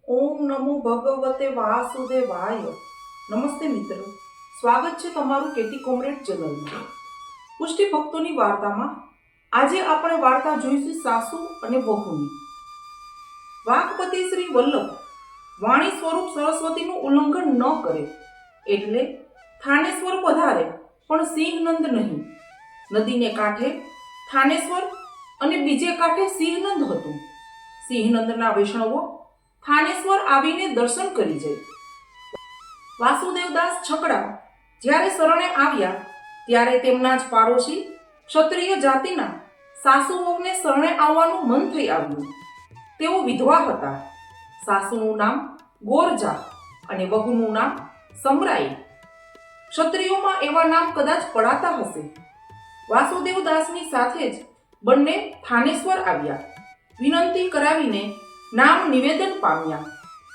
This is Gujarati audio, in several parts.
ઓમ નમો ભગવતે વાસુદેવાય. નમસ્તે મિત્રો, સ્વાગત છે તમારું કેટી કોમરેડ ચેનલમાં. પુષ્ટિ ભક્તોની વાર્તામાં આજે આપણે વાર્તા જોઈશું સાસુ અને વહુની. વાઘપતિ શ્રી વલ્લભ વાણી સ્વરૂપ સરસ્વતીનું ઉલ્લંઘન ન કરે એટલે થાનેશ્વર પધારે, પણ સિંહનંદ નહીં. નદીને કાંઠે થાનેશ્વર અને બીજે કાંઠે સિંહનંદ હતું. સિંહનંદના વૈષ્ણવો થાનેશ્વર આવીને દર્શન કરી જાય. વાસુદેવદાસ છકડા જ્યારે શરણે આવ્યા ત્યારે તેમના જ પાડોશી ક્ષત્રિય જાતિના સાસુ વહુને શરણે આવવાનું મન થઈ આવ્યું. તેઓ વિધવા હતા. સાસુનું નામ ગોરજા અને વહુનું નામ સમરાઈ. ક્ષત્રિયોમાં એવા નામ કદાચ પડાતા હશે. વાસુદેવદાસની સાથે જ બંને થાનેશ્વર આવ્યા. વિનંતી કરાવીને નામ નિવેદન પામ્યા.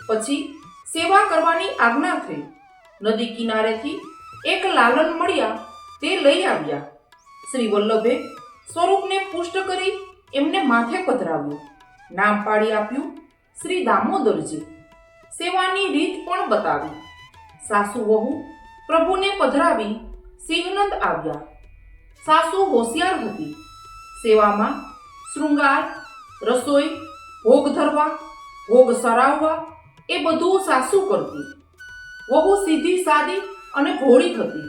પછી સેવા કરવાની આજ્ઞા થઈ. નદી કિનારેથી એક લાલન મળ્યા, તે લઈ આવ્યા. શ્રી વલ્લભે સ્વરૂપને પુષ્ટ કરી એમને માથે પધરાવ્યું. નામ પાડી આપ્યું શ્રી દામોદરજી. સેવાની રીત પણ બતાવી. સાસુ વહુ પ્રભુને પધરાવી સિંહનંદ આવ્યા. સાસુ હોશિયાર હતી. સેવામાં શૃંગાર, રસોઈ, ભોગ ધરવા, ભોગ સરાવવા એ બધું સાસુ કરતી. વહુ સીધી સાદી અને ભોળી હતી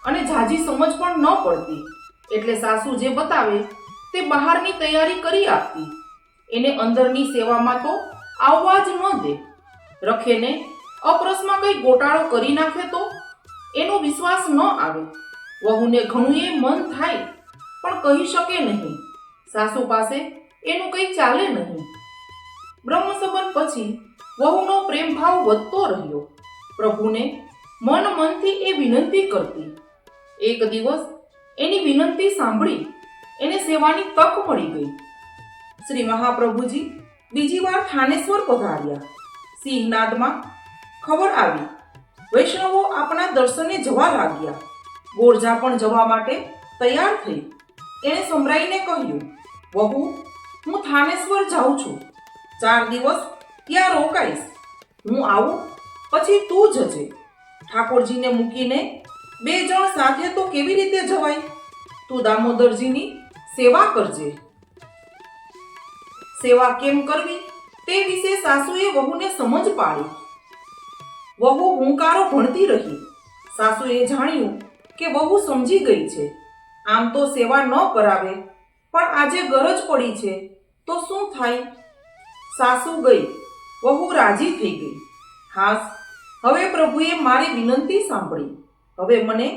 અને ઝાઝી સમજ પણ ન પડતી, એટલે સાસુ જે બતાવે તે બહારની તૈયારી કરી આપતી. એને અંદરની સેવામાં તો આવવા જ ન દે. રખેને અપ્રસમાં કંઈ ગોટાળો કરી નાખે તો એનો વિશ્વાસ ન આવે. વહુને ઘણું એ મન થાય પણ કહી શકે નહીં. સાસુ પાસે એનું કંઈ ચાલે નહીં. બ્રહ્મસંબંધ પછી વહુનો પ્રેમ ભાવ વધતો રહ્યો. પ્રભુને મનથી એ વિનંતી કરતી. એક દિવસ એની વિનંતી સાંભળી એને સેવાની તક મળી ગઈ. શ્રી મહાપ્રભુજી બીજી વાર થાનેશ્વર પધાર્યા. સિંહનાદમાં ખબર આવી. વૈષ્ણવો આપણા દર્શને જવા લાગ્યા. ગોરજા પણ જવા માટે તૈયાર થઈ. એણે સમરાઈને કહ્યું, વહુ, હું થાનેશ્વર જાઉં છું. 4 દિવસ ત્યાં રોકાઈશ. હું આવું પછી તું જજે. ઠાકોરજીને મૂકીને 2 જણ સાથે તો કેવી રીતે જવાય? તું દામોદરજીની સેવા કરજે. સેવા કેમ કરવી તે વિશે સાસુએ વહુને સમજ પાડી. વહુ હુંકારો ભણતી રહી. સાસુએ જાણ્યું કે વહુ સમજી ગઈ છે. આમ તો સેવા ન કરાવે, પણ આજે ગરજ પડી છે તો શું થાય? સાસુ ગઈ, વહુ રાજી થઈ ગઈ. હાસ, હવે પ્રભુએ મારી વિનંતી સાંભળી. હવે મને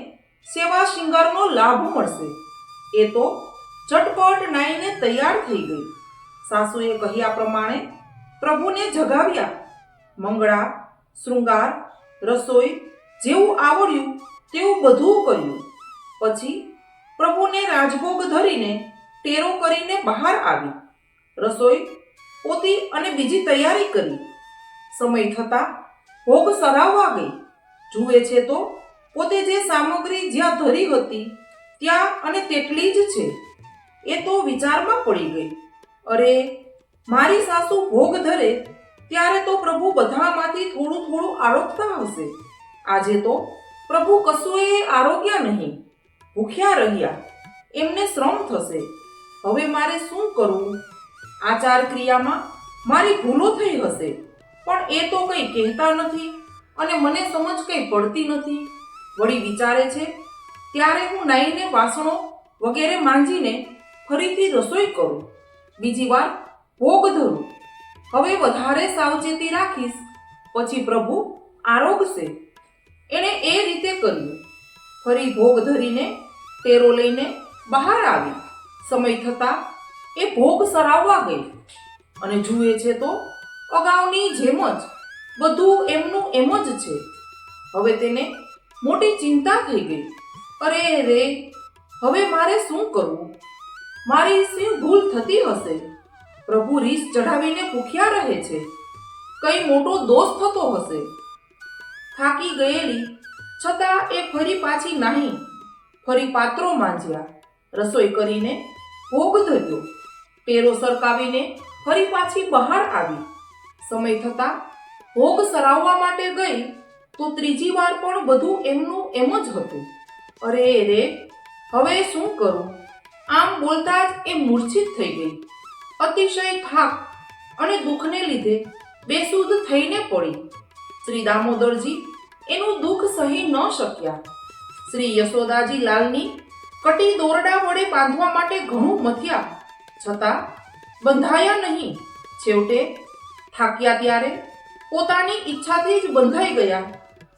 સેવા શિંગારનો લાભ મળશે. એ તો ઝટપટ નાઈને તૈયાર થઈ ગઈ. સાસુએ કહ્યા પ્રમાણે પ્રભુને જગાવ્યા. મંગળા, શૃંગાર, રસોઈ જેવું આવડ્યું તેવું બધું કર્યું. પછી પ્રભુને રાજભોગ ધરીને ટેરો કરીને બહાર આવી. રસોઈ પોતી અને બીજી તૈયારી કરી. સમય થતાં ભોગ સરાવવા ગઈ. જુએ છે તો પોતે જે સામગ્રી જ્યાં ધરી હતી ત્યાં અને તેટલી જ છે. એ તો વિચારમાં પડી ગઈ. અરે, મારી સાસુ ભોગ ધરે ત્યારે તો પ્રભુ બધામાંથી થોડું થોડું આરોગતા હશે. આજે તો પ્રભુ કશું એ આરોગ્યા નહીં, ભૂખ્યા રહ્યા. એમને શ્રમ થશે. હવે મારે શું કરવું? આચાર ક્રિયામાં મારી ભૂલો થઈ હશે, પણ એ તો કંઈ કહેતા નથી અને મને સમજ કંઈ પડતી નથી. વળી વિચારે છે ત્યારે હું નાઈને વાસણો વગેરે માંજીને ફરીથી રસોઈ કરું. બીજી વાર ભોગ ધરું. હવે વધારે સાવચેતી રાખીશ, પછી પ્રભુ આરોગશે. એણે એ રીતે કર્યું. ફરી ભોગ ધરીને ટેરો લઈને બહાર આવી. સમય થતાં એ ભોગ સરાવવા ગઈ અને જુએ છે તો અગાઉની જેમ જ બધું એમનું એમ જ છે. હવે તેને મોટી ચિંતા થઈ ગઈ. અરે રે, હવે મારે શું કરવું? મારી શું ભૂલ થતી હશે? પ્રભુ રીસ ચઢાવીને ભૂખ્યા રહે છે. કઈ મોટો દોષ થતો હશે. થાકી ગયેલી છતાં એ ફરી પાછી નાહી. ફરી પાત્રો માંજ્યા. રસોઈ કરીને ભોગ ધર્યો. ટેરો સરકાવીને ફરી પાછી બહાર આવી. સમય થતાં ભોગ સરાવવા માટે ગઈ તો ત્રીજી વાર પણ બધું એમનું એમ જ હતું. અરે રે, હવે શું કરું? આમ બોલતા જ એ મૂર્છિત થઈ ગઈ. અતિશય થાક અને દુઃખને લીધે બેસુધ થઈને પડી. શ્રી દામોદરજી એનું દુઃખ સહી ન શક્યા. શ્રી યશોદાજી લાલની કટી દોરડા વડે બાંધવા માટે ઘણું મથ્યા, છતાં બંધાયા નહીં. છેવટે થાક્યા ત્યારે પોતાની ઈચ્છાથી જ બંધાઈ ગયા.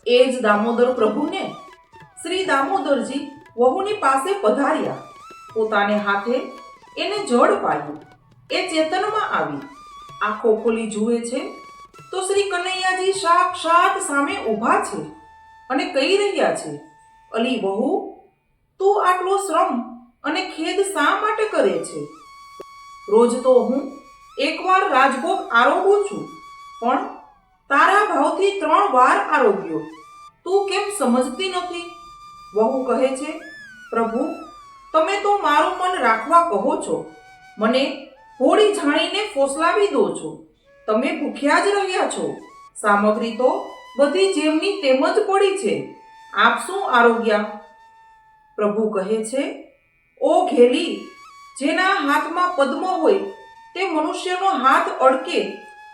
એ જ દામોદર પ્રભુને શ્રી દામોદરજી વહુની પાસે પધાર્યા. પોતાને હાથે એને જડ પાયું. એ ચેતનમાં આવી. આંખો ખોલી જુએ છે તો શ્રી કનૈયાજી સાક્ષાત સામે ઊભા છે અને કહી રહ્યા છે, અલી વહુ, તું આટલો શ્રમ અને ખેદ શા માટે કરે છે? રોજ તો હું એકવાર રાજભોગ આરોગું છું, પણ તારા ભાવથી 3 વાર આરોગ્યો. તું કેમ સમજતી નથી? વહુ કહે છે, પ્રભુ, તમે તો મારું મન રાખવા કહો છો, મને હોળી જાણીને ફોસલાવી દો છો. તમે ભૂખ્યા જ રહ્યા છો. સામગ્રી તો બધી જેમની તેમ જ પડી છે. આપ શું આરોગ્યા? પ્રભુ કહે છે, ઓ ઘેલી, જેના હાથમાં પદ્મ હોય તે મનુષ્યનો હાથ અડકે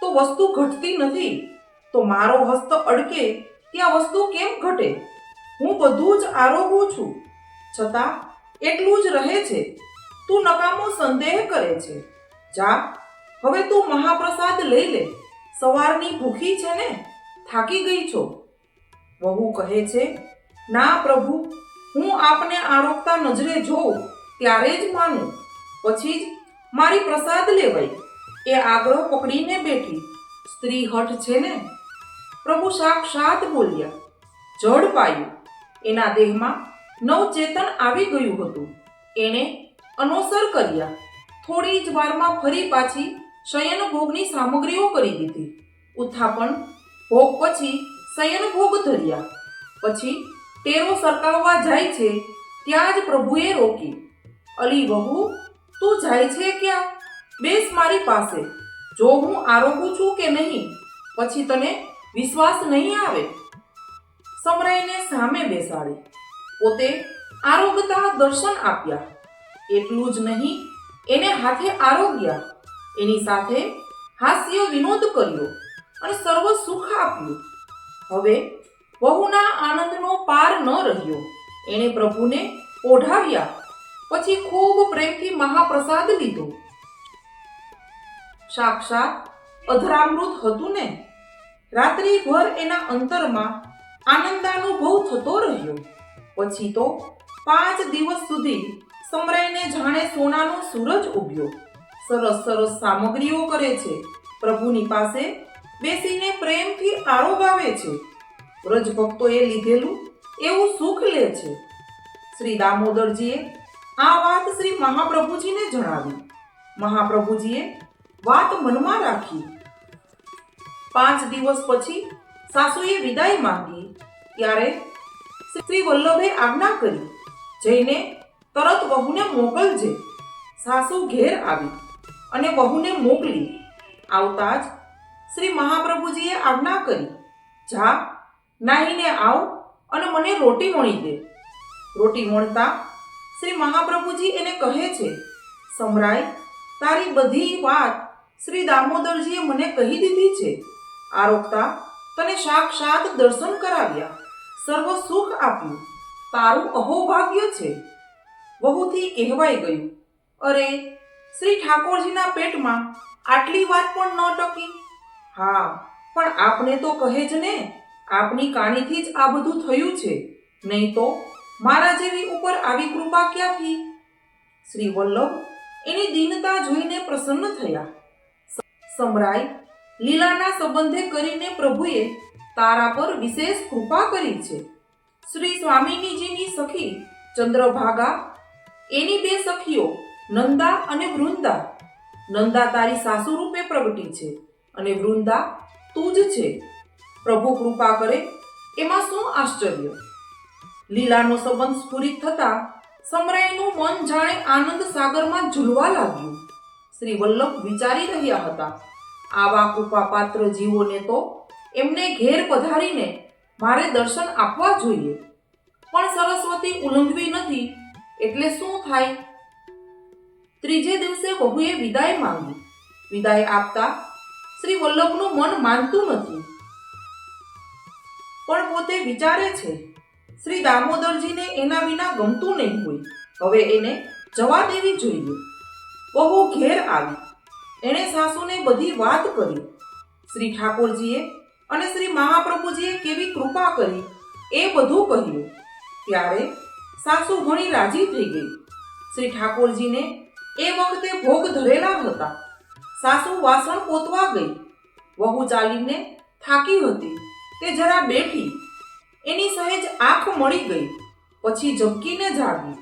તો વસ્તુ ઘટતી નથી, તો મારો હસ્ત અડકે ત્યાં વસ્તુ કેમ ઘટે? હું બધું જ આરોગું છું, છતાં એટલું જ રહે છે. તું નકામો સંદેહ કરે છે. જા, હવે તું મહાપ્રસાદ લઈ લે. સવારની ભૂખી છે ને, થાકી ગઈ છો. વહુ કહે છે, ના પ્રભુ, હું આપને આરોગતા નજરે જોઉં ત્યારે જ માનું, પછી જ મારી પ્રસાદ લેવાય. એ આગ્રહ પકડીને બેઠી. સ્ત્રી હઠ છે ને. પ્રભુ સાક્ષાત બોલ્યા. જડ પાયું. એના દેહમાં નવચેતન આવી ગયું હતું. એણે અનોસર કર્યા. થોડી જ વારમાં ફરી પાછી શયન ભોગની સામગ્રીઓ કરી દીધી. ઉત્થાપન ભોગ પછી શયન ભોગ ધર્યા. પછી ટેરો સરકાવવા જાય છે ત્યાં જ પ્રભુએ રોકી. અલી વહુ, તું જાય છે ક્યાં? બેસ મારી પાસે. જો હું આરોગું છું કે નહીં, પછી તને વિશ્વાસ નહીં આવે. સમરાઈને સામે બેસાડી. પોતે આરોગતા દર્શન આપ્યા. એટલું જ નહીં, એને હાથે આરોગ્યા. એની સાથે હાસ્ય વિનોદ કર્યો અને સર્વ સુખ આપ્યું. હવે વહુના આનંદનો પાર ન રહ્યો. એણે પ્રભુને ઓઢાવ્યા. પછી ખૂબ પ્રેમથી મહાપ્રસાદ લીધો. સાક્ષાત અધરામૃત હતું ને. રાત્રિભર એના અંતરમાં આનંદાનુભવ થતો રહ્યો. પછી તો 5 દિવસ સુધી સમરાઈને જાણે સોનાનો સૂરજ ઉગ્યો. સરસ સરસ સામગ્રીઓ કરે છે. પ્રભુની પાસે બેસીને પ્રેમથી આરોગાવે છે. વ્રજ ભક્તોએ લીધેલું એવું સુખ લે છે. શ્રી દામોદરજીએ આ વાત શ્રી મહાપ્રભુજીને જણાવી. મહાપ્રભુજીએ વાત મનમાં રાખી. 5 દિવસ પછી સાસુએ વિદાય માંગી ત્યારે શ્રી વલ્લભે આજ્ઞા કરી, જઈને તરત વહુને મોકલજે. સાસુ ઘેર આવી અને વહુને મોકલી. આવતા જ શ્રી મહાપ્રભુજીએ આજ્ઞા કરી, જા, નાહીને આવ અને મને રોટી વણી દે. રોટી વણતા શ્રી મહાપ્રભુજી એને કહે છે, સમરાય, તારી બધી વાત શ્રી દામોદરજીએ મને કહી દીધી છે. આરોગતા તને સાક્ષાત દર્શન કરાવ્યા, સર્વ સુખ આપ્યું. તારું અહોભાગ્ય છે. વહુથી કહેવાઈ ગયું, અરે, શ્રી ઠાકોરજીના પેટમાં આટલી વાત પણ ન ટકી. હા, પણ આપને તો કહે જ ને, આપની કાનીથી જ આ બધું થયું છે, નહીં તો મારા જેવી ઉપર આવી કૃપા ક્યાંથી? શ્રી વલ્લભ એની દીનતા જોઈને પ્રસન્ન થયા. સમરાય, લીલાના સંબંધે કરીને પ્રભુએ તારા પર વિશેષ કૃપા કરી છે. શ્રી સ્વામિનીજીની સખી ચંદ્રભાગા, એની 2 સખીઓ નંદા અને વૃંદા. નંદા તારી સાસુ રૂપે પ્રગટી છે અને વૃંદા તું જ છે. પ્રભુ કૃપા કરે એમાં શું આશ્ચર્ય? લીલાનો સંબંધ સ્ફુરિત થતા સમરાયનું મન જાણે આનંદ સાગરમાં ઝૂલવા લાગ્યું. શ્રી વલ્લભ વિચારી રહ્યા હતા, આવા કૃપાપાત્ર જીવોને તો એમને ઘેર પધારીને મારે દર્શન આપવા જોઈએ, પણ સરસ્વતી ઉલ્લંઘવી નથી એટલે શું થાય? ત્રીજે દિવસે વહુએ વિદાય માંગી. વિદાય આપતા શ્રી વલ્લભનું મન માનતું નથી, પણ પોતે વિચારે છે શ્રી દામોદરજીને એના વિના ગમતું નહીં હોય, હવે એને જવા દેવી જોઈએ. વહુ ઘેર આવી. એણે સાસુને બધી વાત કરી. શ્રી ઠાકોરજીએ અને શ્રી મહાપ્રભુજીએ કેવી કૃપા કરી એ બધું કહ્યું. ત્યારે સાસુ ઘણી રાજી થઈ ગઈ. શ્રી ઠાકોરજીને એ વખતે ભોગ ધરેલા હતા. સાસુ વાસણ પોતવા ગઈ. વહુ ચાલીને થાકી હતી તે જરા બેઠી. એની સહેજ આંખ મળી ગઈ. પછી ઝબકીને જાગી.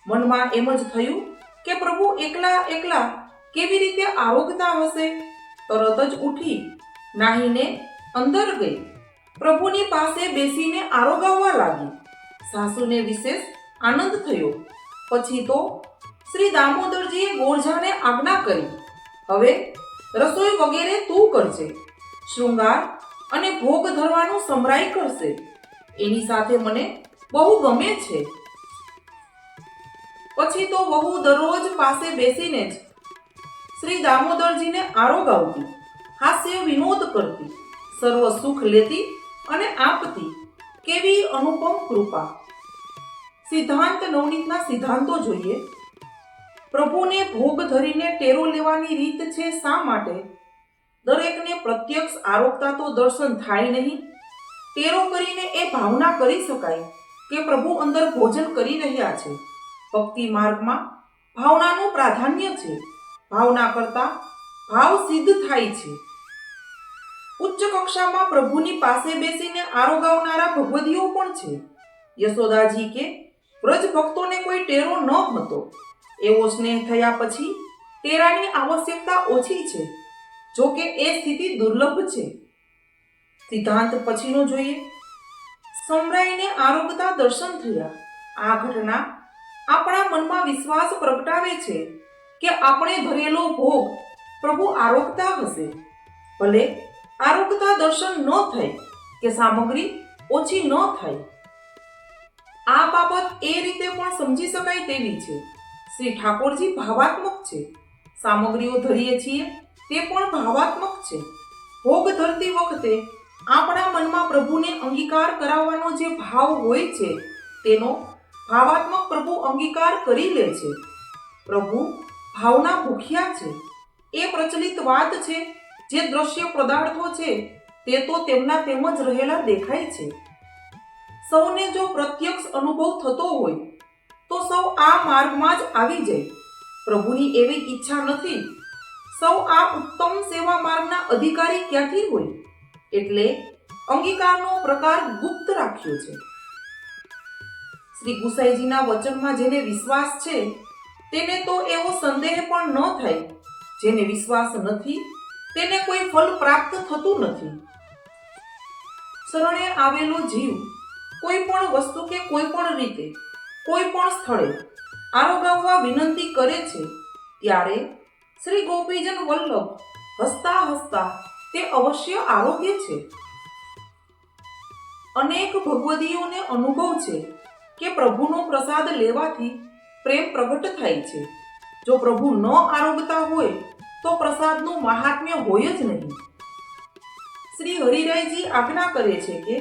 મનમાં એમ જ થયું કે પ્રભુ એકલા એકલા કેવી રીતે આરોગતા હશે. તરત જ ઉઠી નાહીને અંદર ગઈ. પ્રભુની પાસે બેસીને આરોગાવવા લાગી. સાસુને વિશેષ આનંદ થયો. પછી તો શ્રી દામોદરજીએ ગોરજાને આજ્ઞા કરી, હવે રસોઈ વગેરે તું કરજે, શૃંગાર અને ભોગ ધરવાનું સમરાઈ કરશે. એની સાથે મને બહુ ગમે છે. પછી તો વહુ દરરોજ પાસે બેસીને જ શ્રી દામોદરજીને આરોગાવતી, હાસ્ય વિનોદ કરતી, સર્વ સુખ લેતી અને આપતી. કેવી અનુપમ કૃપા! સિદ્ધાંત નવનીતના સિદ્ધાંતો જોઈએ. પ્રભુને ભોગ ધરીને ટેરો લેવાની રીત છે શા માટે? દરેકને પ્રત્યક્ષ આરોગતા તો દર્શન થાય નહીં. ટેરો કરીને એ ભાવના કરી શકાય કે પ્રભુ અંદર ભોજન કરી રહ્યા છે. ભક્તિ માર્ગમાં ભાવનાનું પ્રાધાન્ય છે. ભાવના કરતા ભાવ સિદ્ધ થાય છે. ઉચ્ચ કક્ષામાં પ્રભુની પાસે બેસીને આરોગાવનારા ભગવદીઓ પણ છે. યશોદાજી કે વ્રજ ભક્તોને કોઈ ટેરો ન હતો. એવો સ્નેહ થયા પછી ટેરાની આવશ્યકતા ઓછી છે. જો કે એ સ્થિતિ દુર્લભ છે. સિદ્ધાંત પછીનો જોઈએ. સમરાઈને આરોગતા દર્શન થયા. આ ઘટના આપણા મનમાં વિશ્વાસ પ્રગટાવે છે કે આપણે ધરેલો ભોગ પ્રભુ આરોગતા હશે. ભલે આરોગતા દર્શન ન થાય કે સામગ્રી ઓછી ન થાય. આ બાબત એ રીતે પણ સમજી શકાય તેવી છે. શ્રી ઠાકોરજી ભાવાત્મક છે. સામગ્રીઓ ધરીએ છીએ તે પણ ભાવાત્મક છે. ભોગ ધરતી વખતે આપણા મનમાં પ્રભુને અંગીકાર કરાવવાનો જે ભાવ હોય છે તેનો ભાવાત્મક પ્રભુ અંગીકાર કરી લે છે. પ્રભુ ભાવના ભૂખ્યા છે એ પ્રચલિત વાત છે. જે દ્રશ્ય પદાર્થો છે તે તો તેમના તેમ જ રહેલા દેખાય છે. સૌને જો પ્રત્યક્ષ અનુભવ થતો હોય તો સૌ આ માર્ગમાં જ આવી જાય. પ્રભુની એવી ઈચ્છા નથી. સૌ આ ઉત્તમ સેવા માર્ગના અધિકારી ક્યાંથી હોય? એટલે અંગીકારનો પ્રકાર ગુપ્ત રાખ્યો છે. શ્રી ગુસાઈજીના વચનમાં જેને વિશ્વાસ છે તેને તો એવો સંદેહ પણ ન થાય. જેને વિશ્વાસ નથી તેને કોઈ ફળ પ્રાપ્ત થતું નથી. શરણે આવેલો જીવ કોઈ પણ વસ્તુ કે કોઈ પણ રીતે કોઈ પણ સ્થળે આરોગાવવા વિનંતી કરે છે ત્યારે શ્રી ગોપીજન વલ્લભ હસતા હસતા તે અવશ્ય આરોગ્ય છે. અનેક ભગવદીઓને અનુભવ છે કે પ્રભુનો પ્રસાદ લેવાથી પ્રેમ પ્રગટ થાય છે. જો પ્રભુ ન આરોગતા હોય તો પ્રસાદનું મહાત્મ્ય હોય જ નહીં. શ્રી હરિરાયજી આજ્ઞા કરે છે કે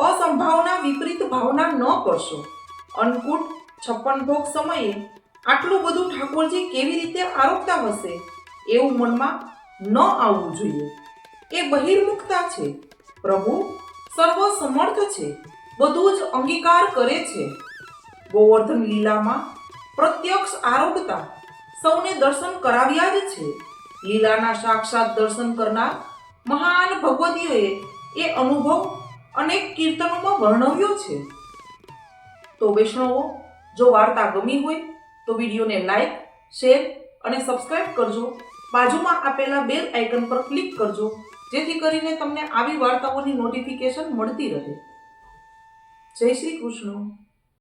અસંભાવના વિપરીત ભાવના ન કરશો. અન્નકૂટ 56 ભોગ સમયે આટલું બધું ઠાકોરજી કેવી રીતે આરોગતા હશે એવું મનમાં ન આવવું જોઈએ. એ બહિર્મુખતા છે. પ્રભુ સર્વ સમર્થ છે, બધું જ અંગીકાર કરે છે. ગોવર્ધન લીલામાં પ્રત્યક્ષ આરોગતા સૌને દર્શન કરાવ્યા જ છે. લીલાના સાક્ષાત દર્શન કરનાર મહાન ભગવદીઓએ એ અનુભવ અનેક કીર્તનોમાં વર્ણવ્યો છે. તો વૈષ્ણવો, જો વાર્તા ગમી હોય તો વિડીયોને લાઈક, શેર અને સબસ્ક્રાઇબ કરજો. બાજુમાં આપેલા બેલ આઇકન પર ક્લિક કરજો જેથી કરીને તમને આવી વાર્તાઓની નોટિફિકેશન મળતી રહે. જય શ્રી કૃષ્ણ.